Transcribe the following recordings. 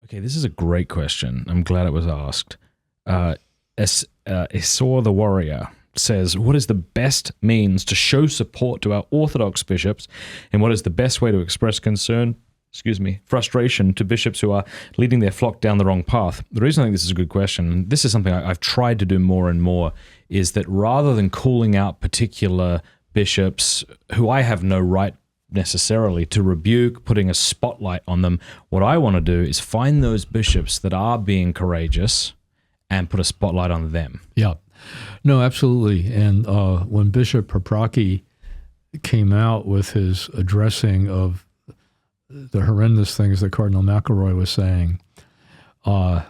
Okay, this is a great question. I'm glad it was asked. Esau the Warrior says, what is the best means to show support to our Orthodox bishops, and what is the best way to express frustration to bishops who are leading their flock down the wrong path? The reason I think this is a good question, and this is something I've tried to do more and more, is that rather than calling out particular bishops who I have no right necessarily to rebuke, putting a spotlight on them, what I want to do is find those bishops that are being courageous and put a spotlight on them. Yeah. No, absolutely. And when Bishop Paprocki came out with his addressing of the horrendous things that Cardinal McElroy was saying, I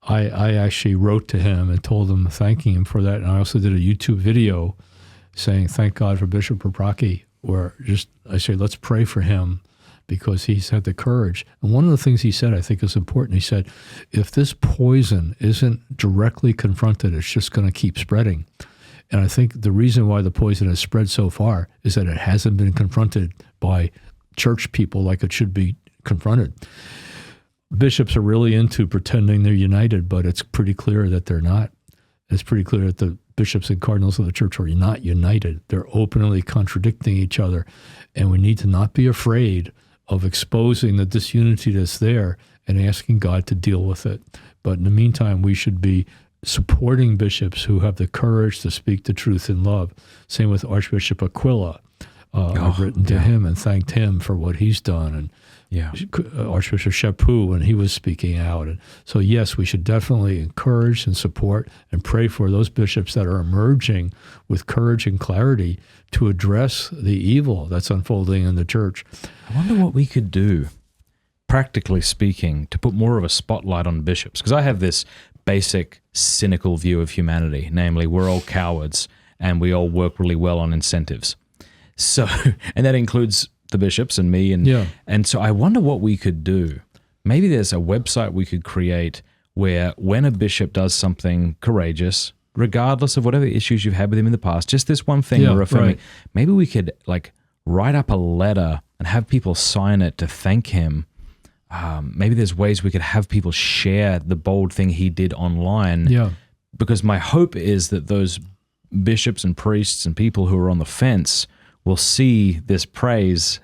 actually wrote to him and told him, thanking him for that. And I also did a YouTube video saying, thank God for Bishop Paprocki, where I say, let's pray for him because he's had the courage. And one of the things he said I think is important. He said, if this poison isn't directly confronted, it's just going to keep spreading. And I think the reason why the poison has spread so far is that it hasn't been confronted by church people like it should be confronted. Bishops are really into pretending they're united, but it's pretty clear that they're not. It's pretty clear that the bishops and cardinals of the church are not united. They're openly contradicting each other, and we need to not be afraid of exposing the disunity that's there and asking God to deal with it. But in the meantime, we should be supporting bishops who have the courage to speak the truth in love. Same with Archbishop Aquila. I've written to him and thanked him for what he's done, and Archbishop Chaput when he was speaking out. And so, yes, we should definitely encourage and support and pray for those bishops that are emerging with courage and clarity to address the evil that's unfolding in the church. I wonder what we could do, practically speaking, to put more of a spotlight on bishops. Because I have this basic cynical view of humanity, namely we're all cowards and we all work really well on incentives. So, and that includes the bishops and me, and so I wonder what we could do. Maybe there's a website we could create where when a bishop does something courageous, regardless of whatever issues you've had with him in the past, just this one thing we're affirming, maybe we could write up a letter and have people sign it to thank him. Maybe there's ways we could have people share the bold thing he did online. Yeah. Because my hope is that those bishops and priests and people who are on the fence will see this praise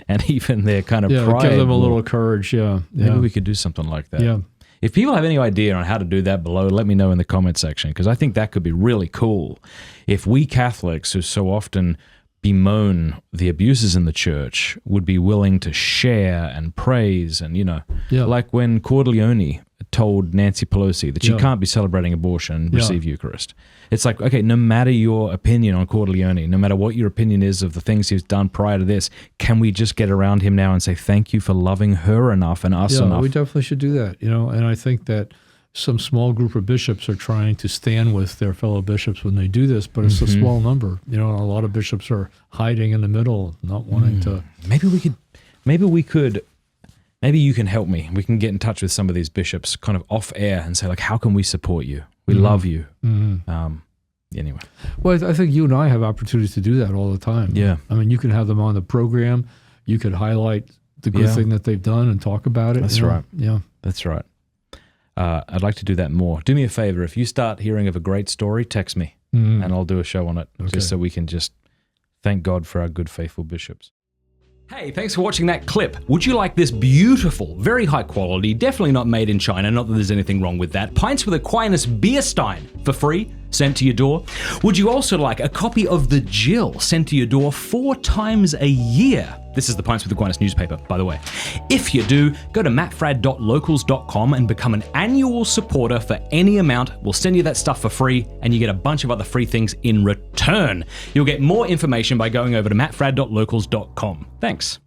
and even their kind of pride. Give them a little courage, Maybe we could do something like that. Yeah. If people have any idea on how to do that below, let me know in the comment section, because I think that could be really cool. If we Catholics, who so often bemoan the abuses in the church, would be willing to share and praise and, like when Cordileone told Nancy Pelosi that she can't be celebrating abortion and receive Eucharist. It's like, okay, no matter your opinion on Cordileone, no matter what your opinion is of the things he's done prior to this, can we just get around him now and say, thank you for loving her enough and us enough? Yeah, we definitely should do that, and I think that some small group of bishops are trying to stand with their fellow bishops when they do this, but it's a small number. A lot of bishops are hiding in the middle, not wanting to. Maybe you can help me. We can get in touch with some of these bishops kind of off air and say, how can we support you? We love you. Anyway. Well, I think you and I have opportunities to do that all the time. Yeah. I mean, you can have them on the program. You could highlight the good thing that they've done and talk about it. That's right. Yeah. That's right. I'd like to do that more. Do me a favor. If you start hearing of a great story, text me and I'll do a show on it just so we can just thank God for our good, faithful bishops. Hey, thanks for watching that clip. Would you like this beautiful, very high quality, definitely not made in China, not that there's anything wrong with that, Pints with Aquinas beer stein for free, sent to your door? Would you also like a copy of The Jill sent to your door 4 times a year? This is the Pints with Aquinas newspaper, by the way. If you do, go to mattfradd.locals.com and become an annual supporter for any amount. We'll send you that stuff for free, and you get a bunch of other free things in return. You'll get more information by going over to mattfradd.locals.com. Thanks.